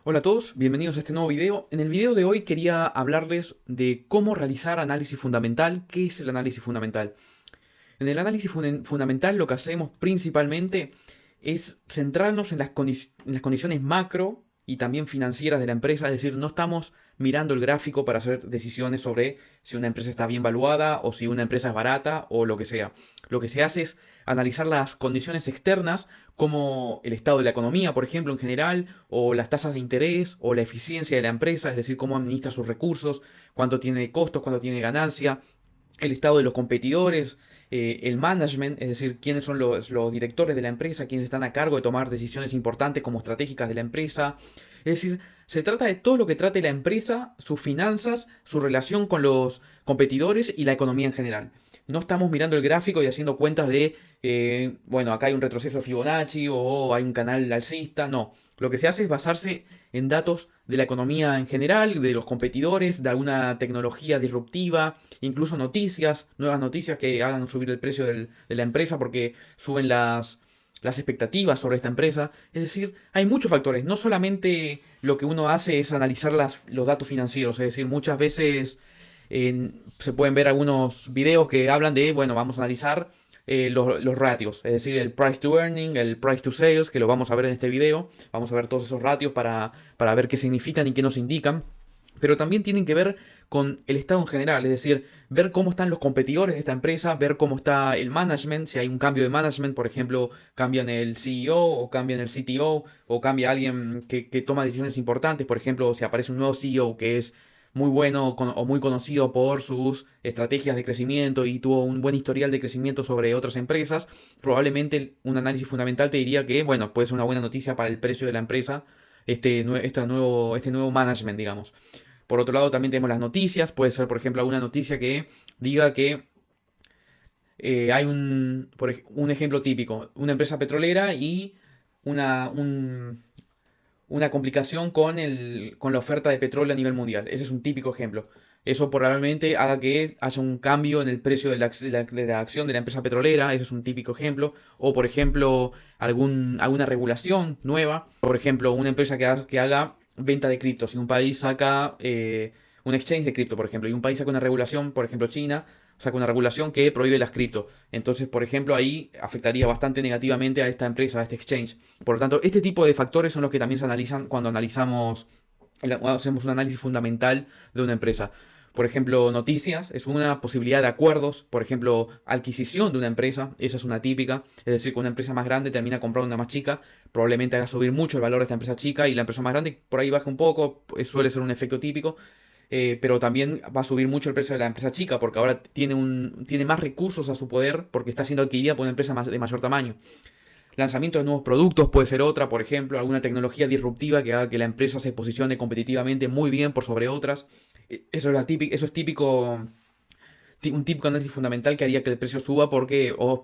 Hola a todos, bienvenidos a este nuevo video. En el video de hoy quería hablarles de cómo realizar análisis fundamental. ¿Qué es el análisis fundamental? En el análisis fundamental lo que hacemos principalmente es centrarnos en las condiciones macro y también financieras de la empresa, es decir, no estamos mirando el gráfico para hacer decisiones sobre si una empresa está bien valuada o si una empresa es barata o lo que sea. Lo que se hace es analizar las condiciones externas como el estado de la economía, por ejemplo, en general, o las tasas de interés, o la eficiencia de la empresa, es decir, cómo administra sus recursos, cuánto tiene de costos, cuánto tiene de ganancia, el estado de los competidores, el management, es decir, quiénes son los directores de la empresa, quiénes están a cargo de tomar decisiones importantes como estratégicas de la empresa. Es decir, se trata de todo lo que trate la empresa, sus finanzas, su relación con los competidores y la economía en general. No estamos mirando el gráfico y haciendo cuentas de, bueno, acá hay un retroceso de Fibonacci o hay un canal alcista. No, lo que se hace es basarse en datos de la economía en general, de los competidores, de alguna tecnología disruptiva, incluso noticias, nuevas noticias que hagan subir el precio de la empresa porque suben las expectativas sobre esta empresa. Es decir, hay muchos factores. No solamente lo que uno hace es analizar los datos financieros. Es decir, muchas veces se pueden ver algunos videos que hablan de, bueno, vamos a analizar los ratios. Es decir, el price to earning, el price to sales, que lo vamos a ver en este video. Vamos a ver todos esos ratios para ver qué significan y qué nos indican. Pero también tienen que ver con el estado en general, es decir, ver cómo están los competidores de esta empresa, ver cómo está el management, si hay un cambio de management, por ejemplo, cambian el CEO o cambian el CTO o cambia alguien que toma decisiones importantes, por ejemplo, si aparece un nuevo CEO que es muy bueno o muy conocido por sus estrategias de crecimiento y tuvo un buen historial de crecimiento sobre otras empresas, probablemente un análisis fundamental te diría que, bueno, puede ser una buena noticia para el precio de la empresa, este nuevo management, digamos. Por otro lado, también tenemos las noticias. Puede ser, por ejemplo, alguna noticia que diga que hay un ejemplo típico, una empresa petrolera y una, un- una complicación con la oferta de petróleo a nivel mundial. Ese es un típico ejemplo. Eso probablemente haga que haya un cambio en el precio de la acción de la empresa petrolera. Ese es un típico ejemplo. O, por ejemplo, alguna regulación nueva. Por ejemplo, una empresa que haga venta de criptos. Si un país saca un exchange de cripto, por ejemplo, y un país saca una regulación, por ejemplo, China saca una regulación que prohíbe las cripto. Entonces, por ejemplo, ahí afectaría bastante negativamente a esta empresa, a este exchange. Por lo tanto, este tipo de factores son los que también se analizan cuando hacemos un análisis fundamental de una empresa. Por ejemplo, noticias es una posibilidad de acuerdos, por ejemplo, adquisición de una empresa, esa es una típica, es decir, que una empresa más grande termina comprando una más chica, probablemente haga subir mucho el valor de esta empresa chica y la empresa más grande por ahí baja un poco, suele ser un efecto típico, pero también va a subir mucho el precio de la empresa chica porque ahora tiene más recursos a su poder porque está siendo adquirida por una empresa de mayor tamaño. Lanzamiento de nuevos productos puede ser otra, por ejemplo, alguna tecnología disruptiva que haga que la empresa se posicione competitivamente muy bien por sobre otras. Eso es típico, un típico análisis fundamental que haría que el precio suba porque, o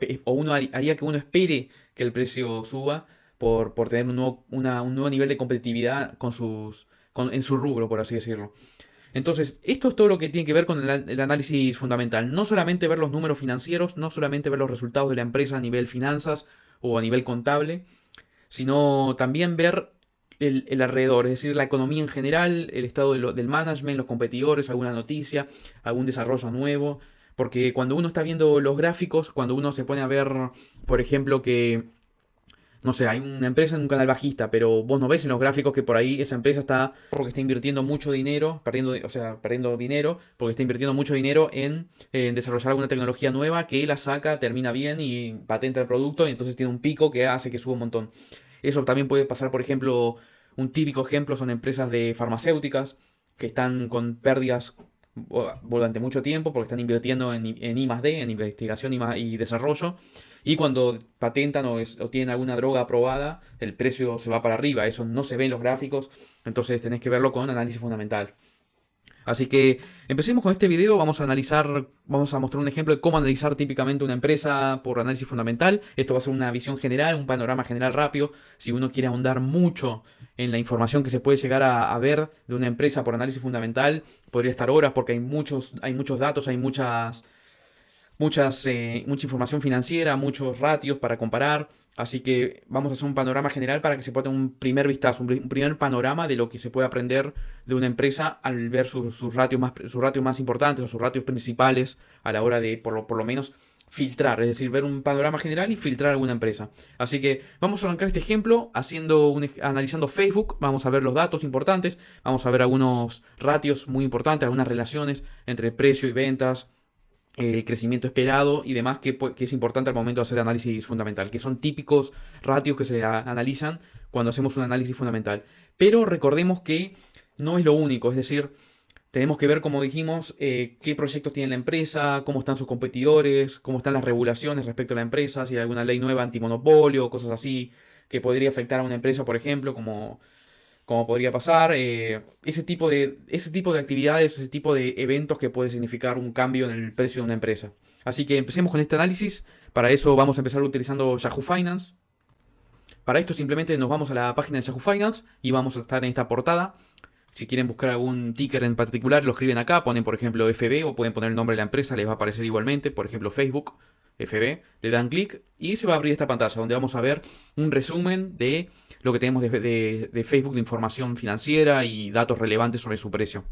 haría que uno espere que el precio suba por tener un nuevo nivel de competitividad en su rubro, por así decirlo. Entonces, esto es todo lo que tiene que ver con el análisis fundamental. No solamente ver los números financieros, no solamente ver los resultados de la empresa a nivel finanzas o a nivel contable, sino también ver el alrededor, es decir, la economía en general, el estado del management, los competidores, alguna noticia, algún desarrollo nuevo. Porque cuando uno está viendo los gráficos, cuando uno se pone a ver, por ejemplo, que no sé, hay una empresa en un canal bajista, pero vos no ves en los gráficos que por ahí esa empresa está porque está invirtiendo mucho dinero, perdiendo dinero, porque está invirtiendo mucho dinero en desarrollar alguna tecnología nueva que la saca, termina bien y patenta el producto y entonces tiene un pico que hace que suba un montón. Eso también puede pasar, por ejemplo, un típico ejemplo son empresas de farmacéuticas que están con pérdidas durante mucho tiempo porque están invirtiendo en I más D, en investigación y desarrollo. Y cuando patentan o tienen alguna droga aprobada, el precio se va para arriba. Eso no se ve en los gráficos, entonces tenés que verlo con análisis fundamental. Así que empecemos con este video, vamos a mostrar un ejemplo de cómo analizar típicamente una empresa por análisis fundamental. Esto va a ser una visión general, un panorama general rápido. Si uno quiere ahondar mucho en la información que se puede llegar a ver de una empresa por análisis fundamental, podría estar horas porque hay muchos datos, hay muchas mucha información financiera, muchos ratios para comparar. Así que vamos a hacer un panorama general para que se pueda tener un primer vistazo, un primer panorama de lo que se puede aprender de una empresa al ver sus ratios más importantes o sus ratios principales a la hora de, por lo menos, filtrar, es decir, ver un panorama general y filtrar alguna empresa. Así que vamos a arrancar este ejemplo analizando Facebook. Vamos a ver los datos importantes, vamos a ver algunos ratios muy importantes, algunas relaciones entre precio y ventas, el crecimiento esperado y demás que es importante al momento de hacer análisis fundamental, que son típicos ratios que se analizan cuando hacemos un análisis fundamental. Pero recordemos que no es lo único, es decir, tenemos que ver, como dijimos, qué proyectos tiene la empresa, cómo están sus competidores, cómo están las regulaciones respecto a la empresa, si hay alguna ley nueva antimonopolio, cosas así que podría afectar a una empresa, por ejemplo, como podría pasar. Ese tipo de actividades, ese tipo de eventos que puede significar un cambio en el precio de una empresa. Así que empecemos con este análisis. Para eso vamos a empezar utilizando Yahoo Finance. Para esto simplemente nos vamos a la página de Yahoo Finance y vamos a estar en esta portada. Si quieren buscar algún ticker en particular, lo escriben acá, ponen por ejemplo FB o pueden poner el nombre de la empresa, les va a aparecer igualmente, por ejemplo Facebook, FB, le dan clic y se va a abrir esta pantalla donde vamos a ver un resumen de lo que tenemos de Facebook, de información financiera y datos relevantes sobre su precio.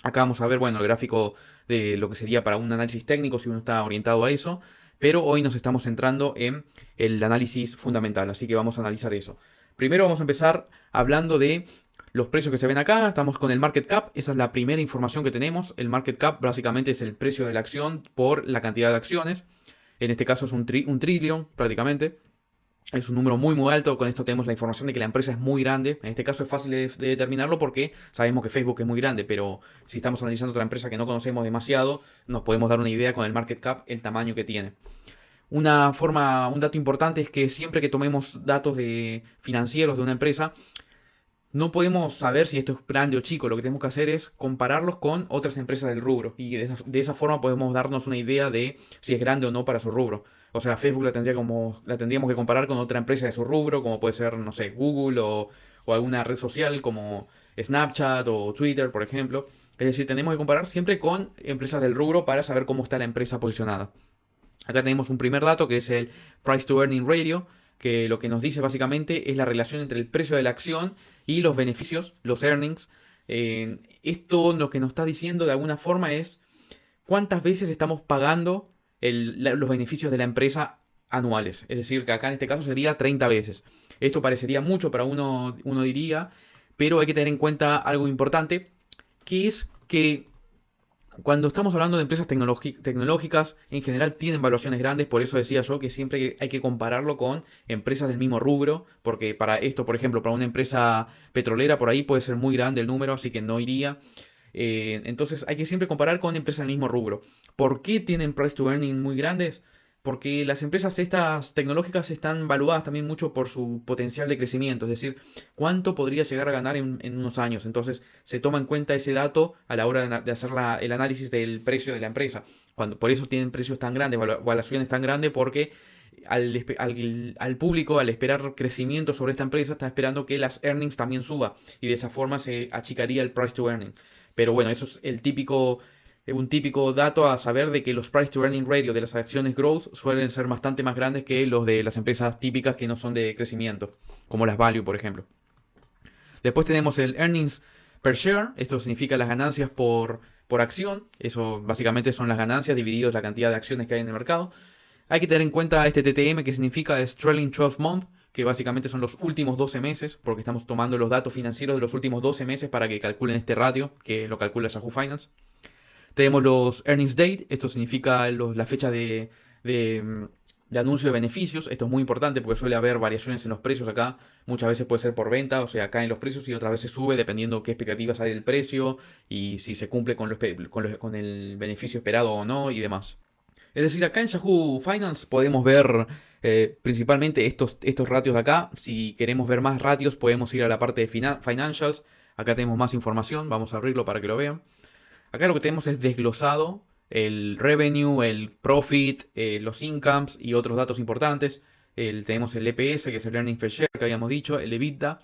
Acá vamos a ver, bueno, el gráfico de lo que sería para un análisis técnico si uno está orientado a eso, pero hoy nos estamos centrando en el análisis fundamental, así que vamos a analizar eso. Primero vamos a empezar hablando de los precios que se ven acá. Estamos con el market cap, esa es la primera información que tenemos. El market cap básicamente es el precio de la acción por la cantidad de acciones. En este caso es un trillón prácticamente. Es un número muy muy alto. Con esto tenemos la información de que la empresa es muy grande. En este caso es fácil de determinarlo porque sabemos que Facebook es muy grande, pero si estamos analizando otra empresa que no conocemos demasiado, nos podemos dar una idea con el market cap, el tamaño que tiene. Un dato importante es que siempre que tomemos datos financieros de una empresa, no podemos saber si esto es grande o chico. Lo que tenemos que hacer es compararlos con otras empresas del rubro. Y de esa forma podemos darnos una idea de si es grande o no para su rubro. O sea, Facebook la tendríamos que comparar con otra empresa de su rubro, como puede ser, no sé, Google o alguna red social como Snapchat o Twitter, por ejemplo. Es decir, tenemos que comparar siempre con empresas del rubro para saber cómo está la empresa posicionada. Acá tenemos un primer dato que es el Price to Earning Ratio, que lo que nos dice básicamente es la relación entre el precio de la acción y los beneficios, los earnings. Esto lo que nos está diciendo de alguna forma es cuántas veces estamos pagando los beneficios de la empresa anuales. Es decir, que acá en este caso sería 30 veces. Esto parecería mucho para uno diría, pero hay que tener en cuenta algo importante, que es que cuando estamos hablando de empresas tecnológicas, en general tienen valuaciones grandes, por eso decía yo que siempre hay que compararlo con empresas del mismo rubro, porque para esto, por ejemplo, para una empresa petrolera, por ahí puede ser muy grande el número, así que no iría. Entonces hay que siempre comparar con empresas del mismo rubro. ¿Por qué tienen price to earning muy grandes? Porque las empresas estas tecnológicas están valuadas también mucho por su potencial de crecimiento, es decir, cuánto podría llegar a ganar en unos años. Entonces se toma en cuenta ese dato a la hora de hacer el análisis del precio de la empresa. Por eso tienen precios tan grandes, valuaciones tan grandes, porque al público, al esperar crecimiento sobre esta empresa, está esperando que las earnings también suba y de esa forma se achicaría el price to earning. Pero bueno, eso es un típico dato a saber de que los price to earning ratio de las acciones growth suelen ser bastante más grandes que los de las empresas típicas que no son de crecimiento, como las value, por ejemplo. Después tenemos el earnings per share, esto significa las ganancias por acción, eso básicamente son las ganancias divididos la cantidad de acciones que hay en el mercado. Hay que tener en cuenta este TTM, que significa es Trailing 12 Month, que básicamente son los últimos 12 meses, porque estamos tomando los datos financieros de los últimos 12 meses para que calculen este ratio, que lo calcula Yahoo Finance. Tenemos los earnings date, esto significa la fecha de anuncio de beneficios. Esto es muy importante porque suele haber variaciones en los precios acá. Muchas veces puede ser por venta, o sea, caen los precios y otras veces sube dependiendo qué expectativas hay del precio y si se cumple con el beneficio esperado o no y demás. Es decir, acá en Yahoo Finance podemos ver principalmente estos ratios de acá. Si queremos ver más ratios podemos ir a la parte de financials. Acá tenemos más información, vamos a abrirlo para que lo vean. Acá lo que tenemos es desglosado el revenue, el profit, los incomes y otros datos importantes. Tenemos el EPS, que es el earnings per share que habíamos dicho, el EBITDA.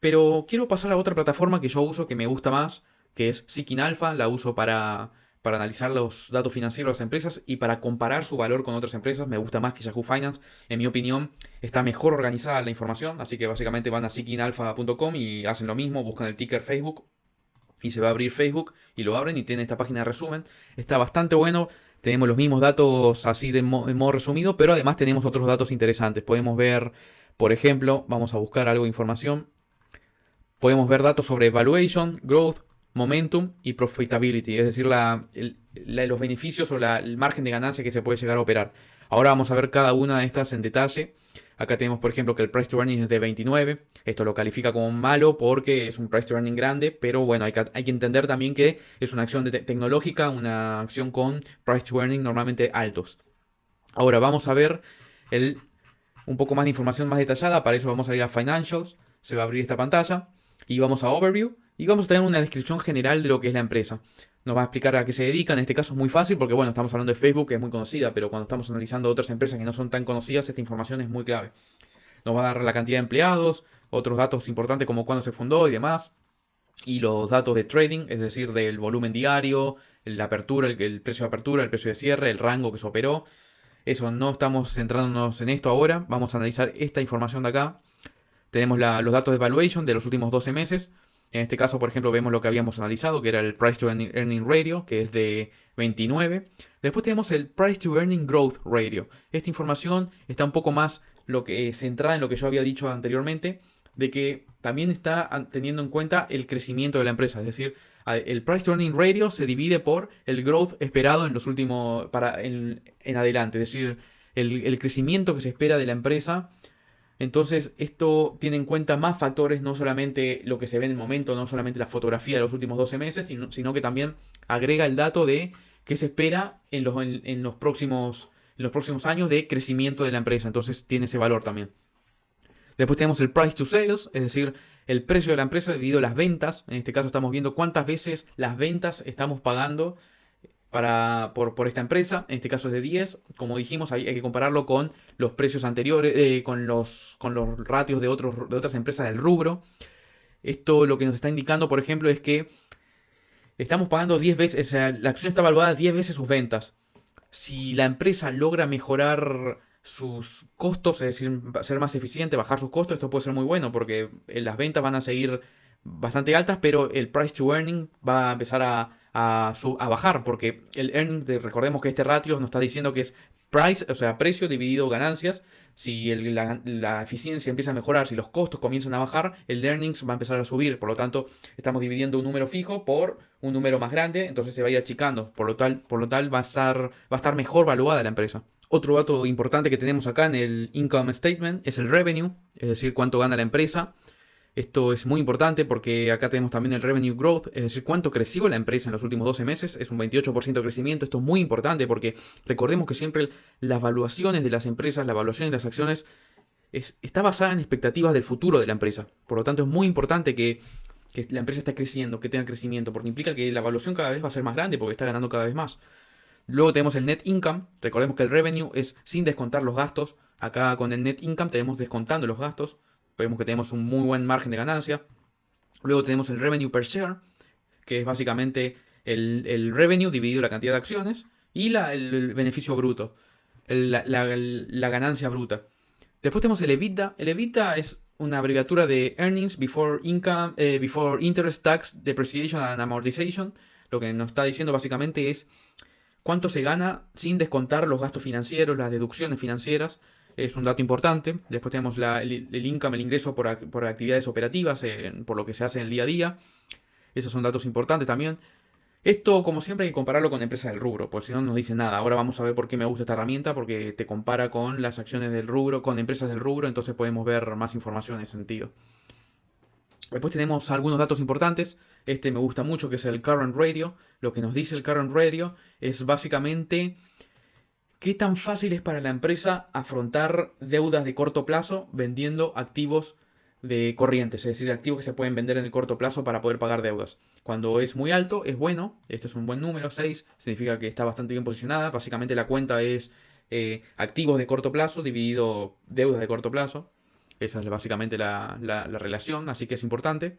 Pero quiero pasar a otra plataforma que yo uso, que me gusta más, que es Seeking Alpha. La uso para para analizar los datos financieros de las empresas y para comparar su valor con otras empresas. Me gusta más que Yahoo Finance. En mi opinión, está mejor organizada la información. Así que básicamente van a seekinalpha.com y hacen lo mismo, buscan el ticker Facebook y se va a abrir Facebook y lo abren y tiene esta página de resumen. Está bastante bueno. Tenemos los mismos datos así en modo resumido, pero además tenemos otros datos interesantes. Podemos ver, por ejemplo, vamos a buscar algo de información. Podemos ver datos sobre valuation, growth, momentum y profitability, es decir, los beneficios o el margen de ganancia que se puede llegar a operar. Ahora vamos a ver cada una de estas en detalle. Acá tenemos, por ejemplo, que el price to earning es de 29. Esto lo califica como malo porque es un price to earning grande, pero bueno, hay que entender también que es una acción tecnológica, una acción con price to earning normalmente altos. Ahora vamos a ver un poco más de información más detallada. Para eso vamos a ir a Financials. Se va a abrir esta pantalla y vamos a Overview y vamos a tener una descripción general de lo que es la empresa. Nos va a explicar a qué se dedica. En este caso es muy fácil porque, bueno, estamos hablando de Facebook, que es muy conocida, pero cuando estamos analizando otras empresas que no son tan conocidas, esta información es muy clave. Nos va a dar la cantidad de empleados, otros datos importantes como cuándo se fundó y demás, y los datos de trading, es decir, del volumen diario, la apertura, el precio de apertura, el precio de cierre, el rango que se operó. Eso, no estamos centrándonos en esto ahora. Vamos a analizar esta información de acá. Tenemos los datos de valuation de los últimos 12 meses. En este caso, por ejemplo, vemos lo que habíamos analizado, que era el Price to Earning Ratio, que es de 29. Después tenemos el Price to Earning Growth Ratio. Esta información está un poco más centrada en lo que yo había dicho anteriormente, de que también está teniendo en cuenta el crecimiento de la empresa. Es decir, el Price to Earning Ratio se divide por el growth esperado en los últimos, en adelante. Es decir, el crecimiento que se espera de la empresa. Entonces, esto tiene en cuenta más factores, no solamente lo que se ve en el momento, no solamente la fotografía de los últimos 12 meses, sino que también agrega el dato de qué se espera en los próximos años de crecimiento de la empresa. Entonces, tiene ese valor también. Después tenemos el price to sales, es decir, el precio de la empresa dividido las ventas. En este caso estamos viendo cuántas veces las ventas estamos pagando por esta empresa. En este caso es de 10. Como dijimos, hay que compararlo con los precios anteriores, con los ratios de otras empresas del rubro. Esto lo que nos está indicando, por ejemplo, es que estamos pagando 10 veces, o sea, la acción está evaluada 10 veces sus ventas. Si la empresa logra mejorar sus costos, es decir, ser más eficiente, bajar sus costos, esto puede ser muy bueno porque las ventas van a seguir bastante altas, pero el price to earning va a empezar a bajar porque el earning, recordemos que este ratio nos está diciendo que es price, o sea, precio dividido ganancias. Si la eficiencia empieza a mejorar, si los costos comienzan a bajar, el earnings va a empezar a subir. Por lo tanto, estamos dividiendo un número fijo por un número más grande, entonces se va a ir achicando. Por lo tal va a estar mejor valuada la empresa. Otro dato importante que tenemos acá en el Income Statement es el revenue, es decir, cuánto gana la empresa. Esto es muy importante porque acá tenemos también el revenue growth, es decir, cuánto creció la empresa en los últimos 12 meses. Es un 28% de crecimiento. Esto es muy importante porque recordemos que siempre las valuaciones de las empresas, la evaluación de las acciones está basada en expectativas del futuro de la empresa. Por lo tanto, es muy importante que la empresa esté creciendo, que tenga crecimiento, porque implica que la evaluación cada vez va a ser más grande porque está ganando cada vez más. Luego tenemos el net income. Recordemos que el revenue es sin descontar los gastos. Acá con el net income tenemos descontando los gastos. Vemos que tenemos un muy buen margen de ganancia. Luego tenemos el revenue per share, que es básicamente el revenue dividido la cantidad de acciones y el beneficio bruto, la ganancia bruta. Después tenemos el EBITDA. El EBITDA es una abreviatura de Earnings Before Income, Before Interest, Tax, Depreciation and Amortization. Lo que nos está diciendo básicamente es cuánto se gana sin descontar los gastos financieros, las deducciones financieras. Es un dato importante. Después tenemos el income, el ingreso por actividades operativas, por lo que se hace en el día a día. Esos son datos importantes también. Esto, como siempre, hay que compararlo con empresas del rubro, porque si no, no nos dice nada. Ahora vamos a ver por qué me gusta esta herramienta, porque te compara con las acciones del rubro, con empresas del rubro, entonces podemos ver más información en ese sentido. Después tenemos algunos datos importantes. Este me gusta mucho, que es el current ratio. Lo que nos dice el current ratio es básicamente qué tan fácil es para la empresa afrontar deudas de corto plazo vendiendo activos de corrientes, es decir, activos que se pueden vender en el corto plazo para poder pagar deudas. Cuando es muy alto, es bueno. Esto es un buen número, 6. Significa que está bastante bien posicionada. Básicamente la cuenta es activos de corto plazo dividido deudas de corto plazo. Esa es básicamente la relación, así que es importante.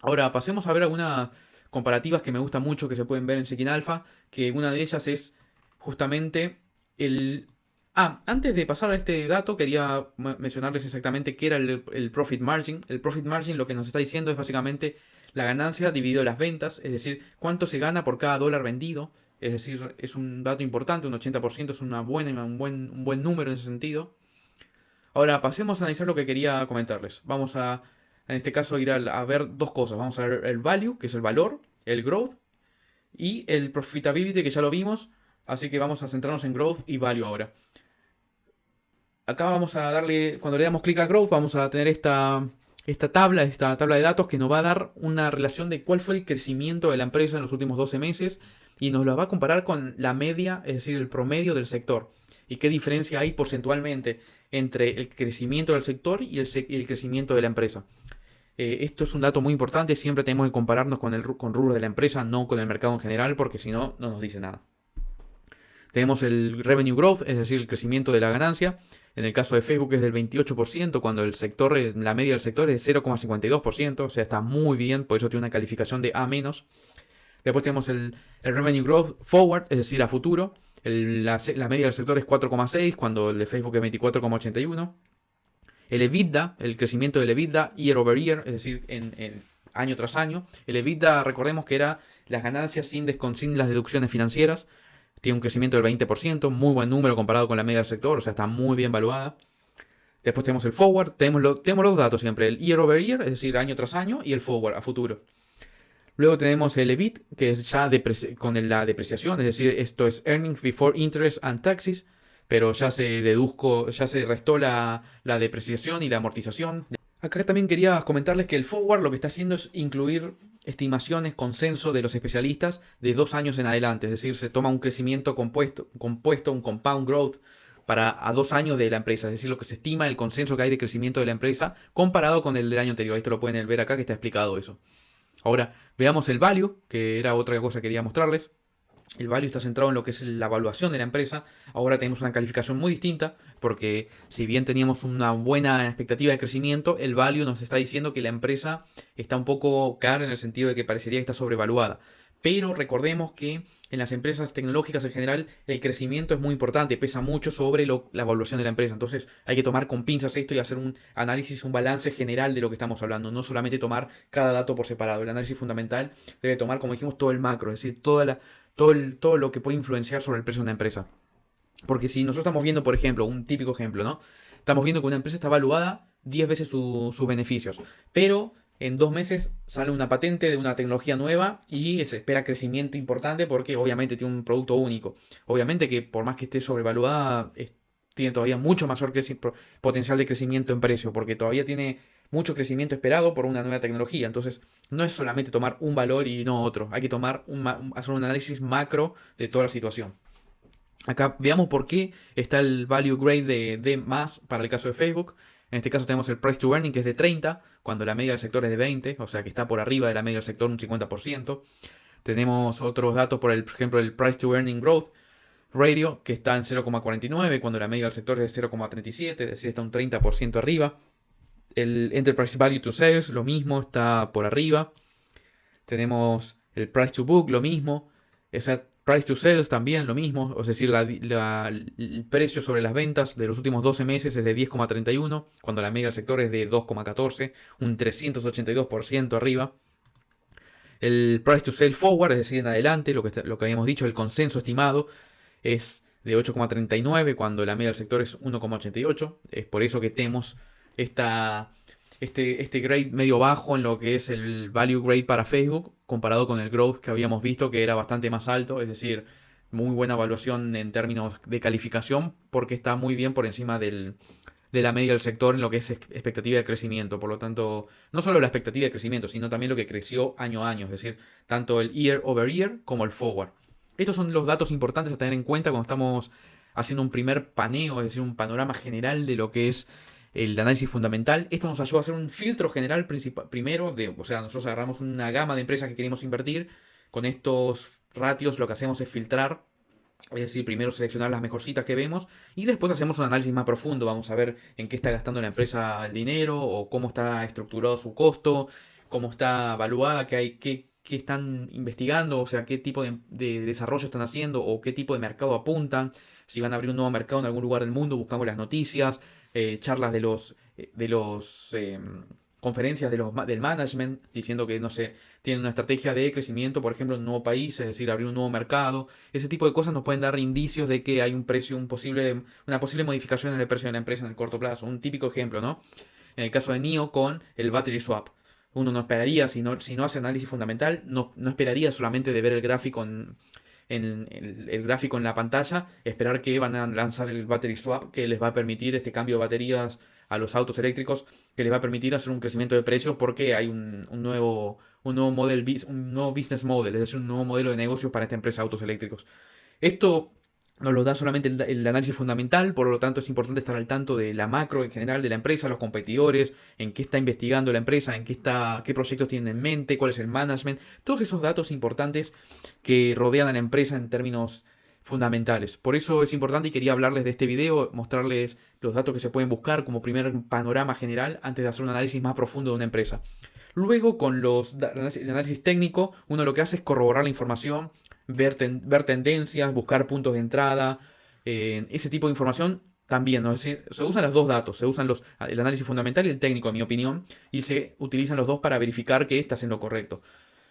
Ahora pasemos a ver alguna comparativas que me gustan mucho que se pueden ver en Seeking Alpha, que una de ellas es justamente el... antes de pasar a este dato, quería mencionarles exactamente qué era el Profit Margin. El Profit Margin lo que nos está diciendo es básicamente la ganancia dividido las ventas, es decir, cuánto se gana por cada dólar vendido. Es decir, es un dato importante, un 80% es un buen número en ese sentido. Ahora pasemos a analizar lo que quería comentarles. Vamos a, en este caso, ir a ver dos cosas. Vamos a ver el value, que es el valor, el growth, y el profitability, que ya lo vimos. Así que vamos a centrarnos en growth y value ahora. Acá vamos a darle, cuando le damos clic a growth, vamos a tener esta tabla de datos que nos va a dar una relación de cuál fue el crecimiento de la empresa en los últimos 12 meses y nos lo va a comparar con la media, es decir, el promedio del sector. Y qué diferencia hay porcentualmente entre el crecimiento del sector y el crecimiento de la empresa. Esto es un dato muy importante, siempre tenemos que compararnos con rubro de la empresa, no con el mercado en general, porque si no, no nos dice nada. Tenemos el revenue growth, es decir, el crecimiento de la ganancia. En el caso de Facebook es del 28%, cuando la media del sector es de 0,52%, o sea, está muy bien, por eso tiene una calificación de A-. Después tenemos el revenue growth forward, es decir, a futuro. La media del sector es 4,6, cuando el de Facebook es 24,81. El EBITDA, el crecimiento del EBITDA year over year, es decir, en año tras año. El EBITDA, recordemos que era las ganancias sin las deducciones financieras. Tiene un crecimiento del 20%, muy buen número comparado con la media del sector, o sea, está muy bien valuada. Después tenemos el forward, tenemos los datos siempre, el year over year, es decir, año tras año, y el forward, a futuro. Luego tenemos el EBIT, que es ya con la depreciación, es decir, esto es Earnings Before Interest and Taxes, pero ya se restó la depreciación y la amortización. Acá también quería comentarles que el forward lo que está haciendo es incluir estimaciones, consenso de los especialistas de 2 años en adelante. Es decir, se toma un crecimiento compuesto, un compound growth a 2 años de la empresa. Es decir, lo que se estima, el consenso que hay de crecimiento de la empresa comparado con el del año anterior. Esto lo pueden ver acá que está explicado eso. Ahora, veamos el value, que era otra cosa que quería mostrarles. El value está centrado en lo que es la evaluación de la empresa. Ahora tenemos una calificación muy distinta, porque si bien teníamos una buena expectativa de crecimiento, el value nos está diciendo que la empresa está un poco cara en el sentido de que parecería que está sobrevaluada. Pero recordemos que en las empresas tecnológicas en general el crecimiento es muy importante, pesa mucho sobre la evaluación de la empresa. Entonces hay que tomar con pinzas esto y hacer un análisis, un balance general de lo que estamos hablando. No solamente tomar cada dato por separado. El análisis fundamental debe tomar, como dijimos, todo el macro, es decir, todo lo que puede influenciar sobre el precio de una empresa. Porque si nosotros estamos viendo, por ejemplo, un típico ejemplo, ¿no? Estamos viendo que una empresa está valuada 10 veces sus beneficios, pero en 2 meses sale una patente de una tecnología nueva y se espera crecimiento importante porque obviamente tiene un producto único. Obviamente que por más que esté sobrevaluada, tiene todavía mucho mayor potencial de crecimiento en precio, porque todavía tiene mucho crecimiento esperado por una nueva tecnología. Entonces, no es solamente tomar un valor y no otro. Hay que hacer un análisis macro de toda la situación. Acá veamos por qué está el value grade de D+ para el caso de Facebook. En este caso tenemos el price to earning, que es de 30, cuando la media del sector es de 20, o sea que está por arriba de la media del sector un 50%. Tenemos otros datos, por ejemplo, el price to earning growth ratio, que está en 0,49, cuando la media del sector es de 0,37, es decir, está un 30% arriba. El enterprise value to sales, lo mismo, está por arriba. Tenemos el price to book, lo mismo. Price to sales también, lo mismo. Es decir, el precio sobre las ventas de los últimos 12 meses es de 10,31, cuando la media del sector es de 2,14, un 382% arriba. El price to sale forward, es decir, en adelante, lo que habíamos dicho, el consenso estimado es de 8,39, cuando la media del sector es 1,88. Es por eso que tenemos este grade medio bajo en lo que es el value grade para Facebook, comparado con el growth que habíamos visto, que era bastante más alto, es decir, muy buena evaluación en términos de calificación, porque está muy bien por encima de la media del sector en lo que es expectativa de crecimiento. Por lo tanto, no solo la expectativa de crecimiento, sino también lo que creció año a año, es decir, tanto el year over year como el forward. Estos son los datos importantes a tener en cuenta cuando estamos haciendo un primer paneo, es decir, un panorama general de lo que es el análisis fundamental. Esto nos ayuda a hacer un filtro general primero, o sea, nosotros agarramos una gama de empresas que queremos invertir. Con estos ratios lo que hacemos es filtrar, es decir, primero seleccionar las mejorcitas que vemos y después hacemos un análisis más profundo. Vamos a ver en qué está gastando la empresa el dinero o cómo está estructurado su costo, cómo está evaluada, qué qué están investigando, o sea, qué tipo de desarrollo están haciendo o qué tipo de mercado apuntan, si van a abrir un nuevo mercado en algún lugar del mundo, buscamos las noticias, charlas conferencias del management, diciendo que, no sé, tienen una estrategia de crecimiento, por ejemplo, en un nuevo país, es decir, abrir un nuevo mercado. Ese tipo de cosas nos pueden dar indicios de que hay un precio, una posible modificación en el precio de la empresa en el corto plazo. Un típico ejemplo, ¿no? En el caso de NIO con el battery swap. Uno no esperaría, si no hace análisis fundamental, no esperaría solamente de ver el gráfico el gráfico en la pantalla, esperar que van a lanzar el battery swap que les va a permitir este cambio de baterías a los autos eléctricos, que les va a permitir hacer un crecimiento de precios porque hay un nuevo business model, es decir, un nuevo modelo de negocios para esta empresa de autos eléctricos. Esto nos lo da solamente el análisis fundamental, por lo tanto es importante estar al tanto de la macro en general de la empresa, los competidores, en qué está investigando la empresa, qué proyectos tienen en mente, cuál es el management, todos esos datos importantes que rodean a la empresa en términos fundamentales. Por eso es importante y quería hablarles de este video, mostrarles los datos que se pueden buscar como primer panorama general antes de hacer un análisis más profundo de una empresa. Luego, con el análisis técnico, uno lo que hace es corroborar la información, ver tendencias, buscar puntos de entrada, ese tipo de información también, ¿no? Es decir, se usan los dos datos, se usan el análisis fundamental y el técnico, en mi opinión, y se utilizan los dos para verificar que estás en lo correcto.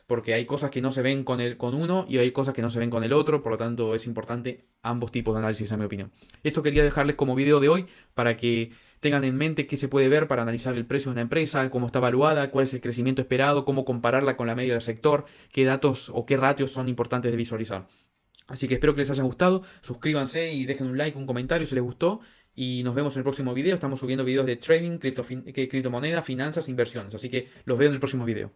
Porque hay cosas que no se ven con uno y hay cosas que no se ven con el otro, por lo tanto es importante ambos tipos de análisis, en mi opinión. Esto quería dejarles como video de hoy para que tengan en mente qué se puede ver para analizar el precio de una empresa, cómo está evaluada, cuál es el crecimiento esperado, cómo compararla con la media del sector, qué datos o qué ratios son importantes de visualizar. Así que espero que les haya gustado, suscríbanse y dejen un like, un comentario si les gustó y nos vemos en el próximo video. Estamos subiendo videos de trading, criptomonedas, finanzas, inversiones, así que los veo en el próximo video.